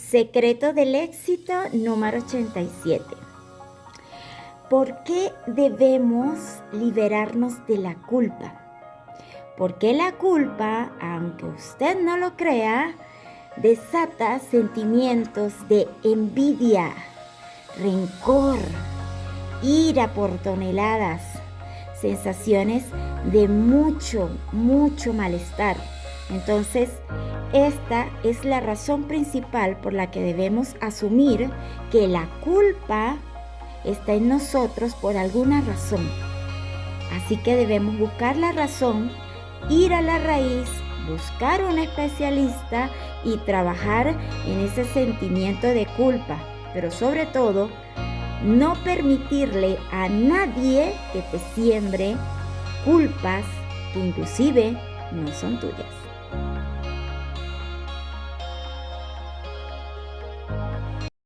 Secreto del éxito número 87. ¿Por qué debemos liberarnos de la culpa? Porque la culpa, aunque usted no lo crea, desata sentimientos de envidia, rencor, ira por toneladas, sensaciones de mucho malestar. Entonces, esta es la razón principal por la que debemos asumir que la culpa está en nosotros por alguna razón. Así que debemos buscar la razón, ir a la raíz, buscar un especialista y trabajar en ese sentimiento de culpa. Pero sobre todo, no permitirle a nadie que te siembre culpas que inclusive no son tuyas.